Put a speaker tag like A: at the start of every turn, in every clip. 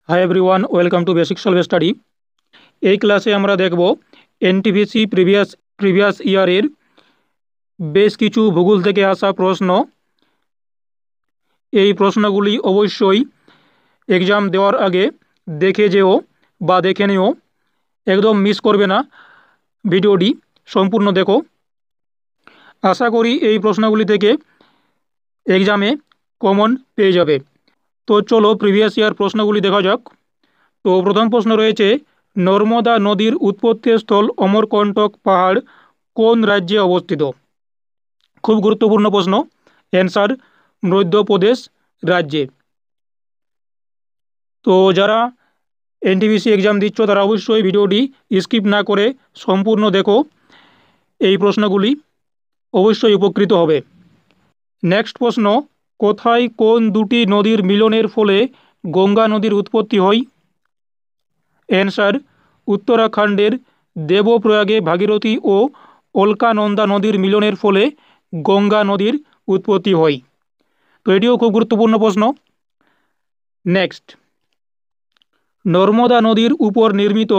A: Hi everyone, welcome to basic solve study. এই ক্লাসে আমরা দেখব এনটিপিসি প্রিভিয়াস ইয়ারের বেশ কিছু ভূগোল থেকে আসা প্রশ্ন। এই প্রশ্নগুলি অবশ্যই এক্সাম দেওয়ার আগে দেখে যেও বা দেখে নিও, একদম মিস করবে না। ভিডিওটি সম্পূর্ণ দেখো। আশা করি এই প্রশ্নগুলি থেকে এক্সামে কমন পেয়ে যাবে। তো চলো প্রিভিয়াস ইয়ার প্রশ্নগুলি দেখা যাক। তো প্রথম প্রশ্ন রয়েছে, নর্মদা নদীর উৎপত্তি স্থল অমরকণ্টক পাহাড় কোন রাজ্যে অবস্থিত? খুব গুরুত্বপূর্ণ প্রশ্ন। অ্যান্সার মধ্যপ্রদেশ রাজ্যে। তো যারা এনটিপিসি এক্সাম দিচ্ছ তারা অবশ্যই ভিডিওটি স্কিপ না করে সম্পূর্ণ দেখো, এই প্রশ্নগুলি অবশ্যই উপকৃত হবে। নেক্সট প্রশ্ন, কোথায় কোন দুটি নদীর মিলনের ফলে গঙ্গা নদীর উৎপত্তি হয়? অ্যান্সার উত্তরাখণ্ডের দেবপ্রয়াগে ভাগীরথী ও অলকানন্দা নদীর মিলনের ফলে গঙ্গা নদীর উৎপত্তি হয়। তো এটিও খুব গুরুত্বপূর্ণ প্রশ্ন। নেক্সট, নর্মদা নদীর উপর নির্মিত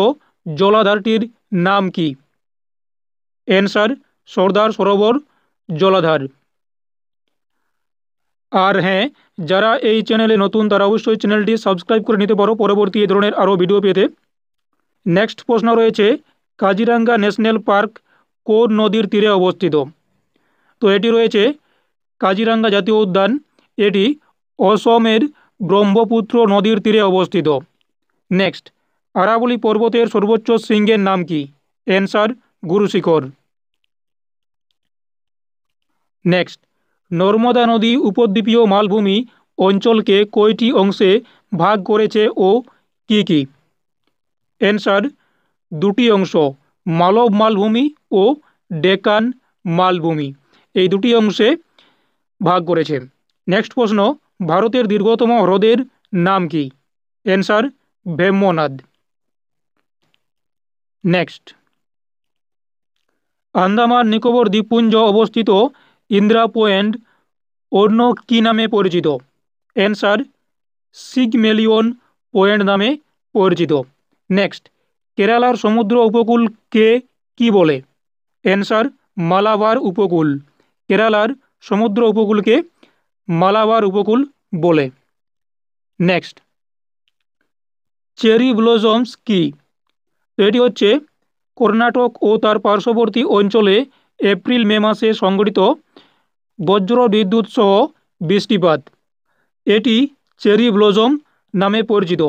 A: জলাধারটির নাম কি? অ্যান্সার সর্দার সরোবর জলাধার। আর হ্যাঁ, যারা এই চ্যানেলে নতুন তারা অবশ্যই চ্যানেলটি সাবস্ক্রাইব করে নিতে পারো পরবর্তী এই ধরনের আরও ভিডিও পেতে। নেক্সট প্রশ্ন রয়েছে, কাজিরাঙ্গা ন্যাশনাল পার্ক কোন নদীর তীরে অবস্থিত? তো এটি রয়েছে কাজিরাঙ্গা জাতীয় উদ্যান, এটি অসমের ব্রহ্মপুত্র নদীর তীরে অবস্থিত। নেক্সট, আরাবলী পর্বতের সর্বোচ্চ শৃঙ্গের নাম কি? অ্যান্সার গুরু শিখর। নেক্সট, নর্মদা নদী উপদ্বীপীয় মালভূমি অঞ্চলকে কয়টি অংশে ভাগ করেছে ও কি কি? অ্যান্সার দুটি অংশ, মালব মালভূমি ও ডেকান মালভূমি, এই দুটি অংশে ভাগ করেছে। নেক্সট প্রশ্ন, ভারতের দীর্ঘতম হ্রদের নাম কি? অ্যান্সার ভেম্বনাদ। নেক্সট, আন্দামান নিকোবর দ্বীপপুঞ্জ অবস্থিত ইন্দিরা পয়েন্ট অন্য কী নামে পরিচিত? অ্যান্সার সিগমেলিয়ন পয়েন্ট নামে পরিচিত। নেক্সট, কেরালার সমুদ্র উপকূলকে কি বলে? অ্যান্সার মালাবার উপকূল। কেরালার সমুদ্র উপকূলকে মালাবার উপকূল বলে। নেক্সট, চেরি ব্লজমস কি? এটি হচ্ছে কর্ণাটক ও তার পার্শ্ববর্তী অঞ্চলে এপ্রিল মে মাসে সংঘটিত বজ্র বিদ্যুৎ সহ বৃষ্টিপাত, এটি চেরি ব্লজম নামে পরিচিত।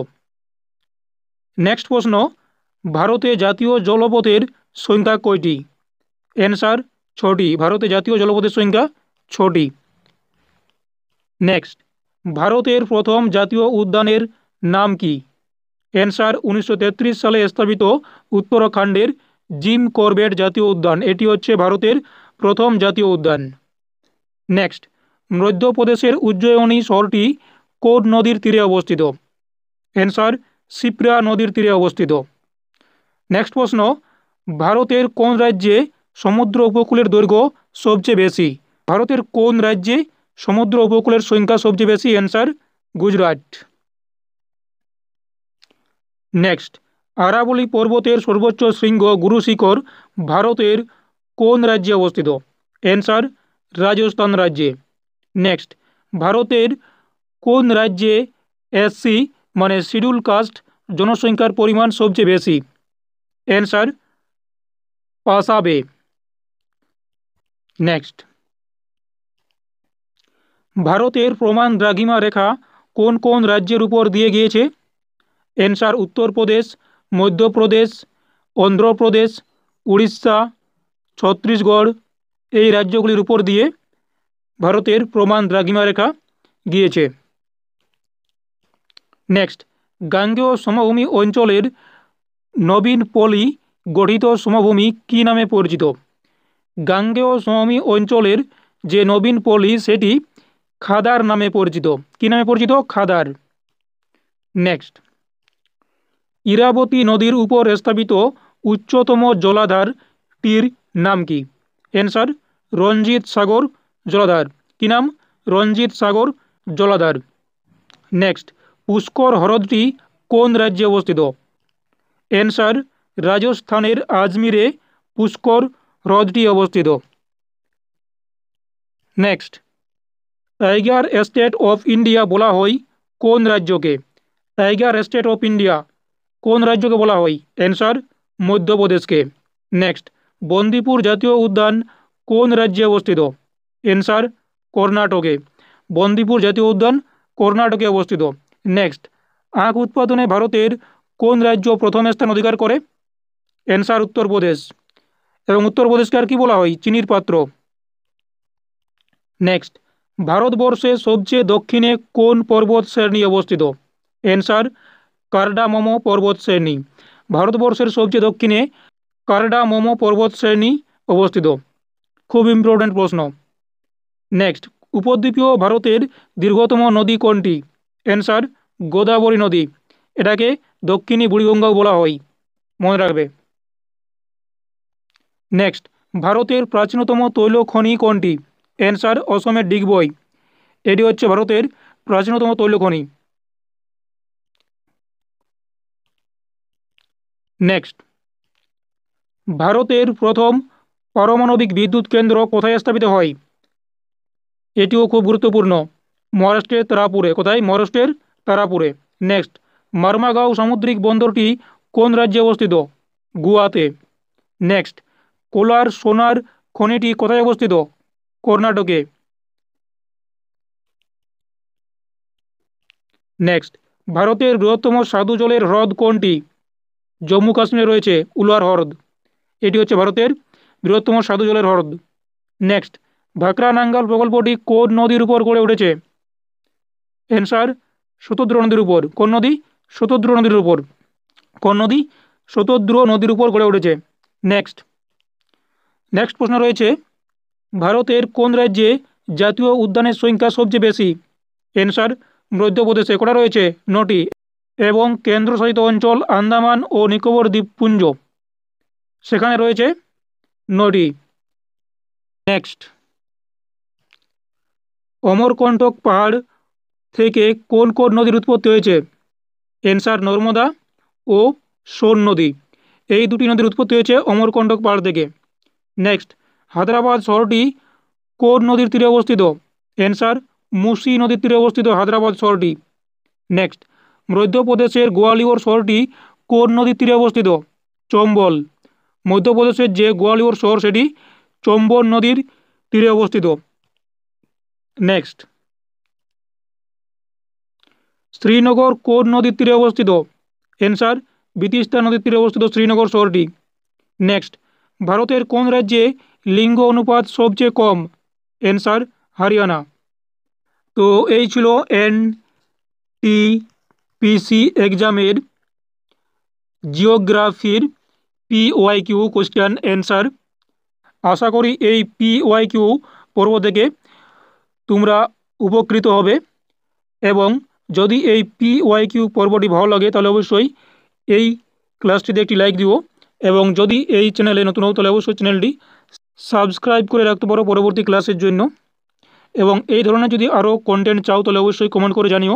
A: নেক্সট প্রশ্ন, ভারতে জাতীয় জলপথের সংখ্যা কয়টি? অ্যান্সার 6টি। ভারতে জাতীয় জলপথের সংখ্যা 6টি। নেক্সট, ভারতের প্রথম জাতীয় উদ্যানের নাম কি? অ্যান্সার 1933 সালে স্থাপিত উত্তরাখণ্ডের জিম করবেট জাতীয় উদ্যান, এটি হচ্ছে ভারতের প্রথম জাতীয় উদ্যান। নেক্সট, মধ্যপ্রদেশের উজ্জয়িনী শহরটি কোন নদীর তীরে অবস্থিত? অ্যান্সার শিপ্রা নদীর তীরে অবস্থিত। নেক্সট প্রশ্ন, ভারতের কোন রাজ্যে সমুদ্র উপকূলের দৈর্ঘ্য সবচেয়ে বেশি? ভারতের কোন রাজ্যে সমুদ্র উপকূলের সংখ্যা সবচেয়ে বেশি? অ্যান্সার গুজরাট। নেক্সট, আরাবলী পর্বতের সর্বোচ্চ শৃঙ্গ গুরু শিখর ভারতের কোন রাজ্যে অবস্থিত? অ্যান্সার রাজস্থান রাজ্যে। নেক্সট, ভারতের কোন রাজ্যে এসসি মানে শিডিউল কাস্ট জনসংখ্যার পরিমাণ সবচেয়ে বেশি? অ্যান্সার পাঞ্জাবে। নেক্সট, ভারতের প্রমাণ দ্রাঘিমা রেখা কোন কোন রাজ্যের উপর দিয়ে গিয়েছে? অ্যান্সার উত্তরপ্রদেশ, মধ্যপ্রদেশ, অন্ধ্রপ্রদেশ, উড়িষ্যা, ছত্তিশগড়, এই রাজ্যগুলির উপর দিয়ে ভারতের প্রমাণ দ্রাঘিমা রেখা গিয়েছে। নেক্সট, গাঙ্গেয় সমভূমি অঞ্চলের নবীন পলি গঠিত সমভূমি কী নামে পরিচিত? গাঙ্গেয় সমভূমি অঞ্চলের যে নবীন পলি সেটি খাদার নামে পরিচিত। কী নামে পরিচিত? খাদার। নেক্সট, ইরাবতী নদীর উপর স্থাপিত উচ্চতম জলাধারটির নাম কি? অ্যান্সার রঞ্জিত সাগর জলাধার। কি নাম? রঞ্জিত সাগর জলাধার। নেক্সট, পুষ্কর হ্রদটি কোন রাজ্যে অবস্থিত? অ্যান্সার রাজস্থানের আজমিরে পুষ্কর হ্রদটি অবস্থিত। Next, tiger state of India বলা হয় কোন রাজ্যকে? টাইগার স্টেট অফ ইন্ডিয়া কোন রাজ্যকে বলা হয়? অ্যান্সার মধ্যপ্রদেশকে। নেক্সট, বন্দিপুর জাতীয় উদ্যান কোন রাজ্যে অবস্থিত? অ্যান্সার কর্ণাটকে। বন্দিপুর জাতীয় উদ্যান কর্ণাটকে অবস্থিত। নেক্সট, আখ উৎপাদনে ভারতের কোন রাজ্য প্রথম স্থান অধিকার করে? অ্যান্সার উত্তরপ্রদেশ। এবং উত্তরপ্রদেশকে আর কি বলা হয়? চিনির পাত্র। নেক্সট, ভারতবর্ষে সবচেয়ে দক্ষিণে কোন পর্বত শ্রেণী অবস্থিত? অ্যান্সার কার্ডামোমো পর্বত শ্রেণী। ভারতবর্ষের সবচেয়ে দক্ষিণে কার্ডামোমো পর্বত শ্রেণী অবস্থিত। খুব ইম্পর্টেন্ট প্রশ্ন। নেক্সট, উপদ্বীপীয় ভারতের দীর্ঘতম নদী কোনটি? অ্যান্সার গোদাবরী নদী। এটাকে দক্ষিণী বুড়িগঙ্গাও বলা হয়, মনে রাখবে। নেক্সট, ভারতের প্রাচীনতম তৈল খনি কোনটি? অ্যান্সার অসমের ডিগবই। এটি হচ্ছে ভারতের প্রাচীনতম তৈল খনি। নেক্সট, ভারতের প্রথম পারমাণবিক বিদ্যুৎ কেন্দ্র কোথায় স্থাপিত হয়? এটিও খুব গুরুত্বপূর্ণ, মহারাষ্ট্রের তারাপুরে। কোথায়? মহারাষ্ট্রের তারাপুরে। নেক্সট, মার্মাগাঁও সামুদ্রিক বন্দরটি কোন রাজ্যে অবস্থিত? গোয়াতে। নেক্সট, কোলার সোনার খনিটি কোথায় অবস্থিত? কর্ণাটকে। নেক্সট, ভারতের বৃহত্তম স্বাদু জলের হ্রদ কোনটি? জম্মু কাশ্মীরে রয়েছে উলার হ্রদ। এটি হচ্ছে ভারতের বৃহত্তম স্বাদু জলের হ্রদ। নেক্সট, ভাকরা নাঙ্গাল প্রকল্পটি কোন নদীর উপর গড়ে উঠেছে? অ্যান্সার শতদ্রু নদীর উপর। কোন নদী? শতদ্রু নদীর উপর। কোন নদী? শতদ্রু নদীর উপর গড়ে উঠেছে। নেক্সট, নেক্সট প্রশ্ন রয়েছে, ভারতের কোন রাজ্যে জাতীয় উদ্যানের সংখ্যা সবচেয়ে বেশি? অ্যান্সার মধ্যপ্রদেশে। কটা রয়েছে? 9টি। এবং কেন্দ্রশাসিত অঞ্চল আন্দামান ও নিকোবর দ্বীপপুঞ্জ, সেখানে রয়েছে 9টি। নেক্সট, অমরকণ্টক পাহাড় থেকে কোন কোন নদীর উৎপত্তি হয়েছে? অ্যান্সার নর্মদা ও সোন নদী। এই দুটি নদীর উৎপত্তি হয়েছে অমরকণ্টক পাহাড় থেকে। নেক্সট, হায়দ্রাবাদ শহরটি কোন নদীর তীরে অবস্থিত? অ্যান্সার মুসি নদীর তীরে অবস্থিত হায়দ্রাবাদ শহরটি। নেক্সট, মধ্যপ্রদেশের গোয়ালিয়র শহরটি কোন নদীর তীরে অবস্থিত? চম্বল। মধ্যপ্রদেশের যে গোয়ালিয়র শহর সেটি চম্বল নদীর তীরে অবস্থিত। নেক্সট, শ্রীনগর কোন নদীর তীরে অবস্থিত? অ্যান্সার বিতিস্তা নদীর তীরে অবস্থিত শ্রীনগর শহরটি। নেক্সট, ভারতের কোন রাজ্যে লিঙ্গ অনুপাত সবচেয়ে কম? অ্যান্সার হরিয়ানা। তো এই ছিল এনটিপিসি এক্সামের জিওগ্রাফির PYQ কোশ্চেন অ্যান্সার। আশা করি এই PYQ পর্ব থেকে তোমরা উপকৃত হবে, এবং যদি এই PYQ পর্বটি ভালো লাগে তাহলে অবশ্যই এই ক্লাসটিতে একটি লাইক দিও, এবং যদি এই চ্যানেলে নতুন হও তাহলে অবশ্যই চ্যানেলটি সাবস্ক্রাইব করে রাখতে পারো পরবর্তী ক্লাসের জন্য। এবং এই ধরনের যদি আরও কন্টেন্ট চাও তাহলে অবশ্যই কমেন্ট করে জানিও।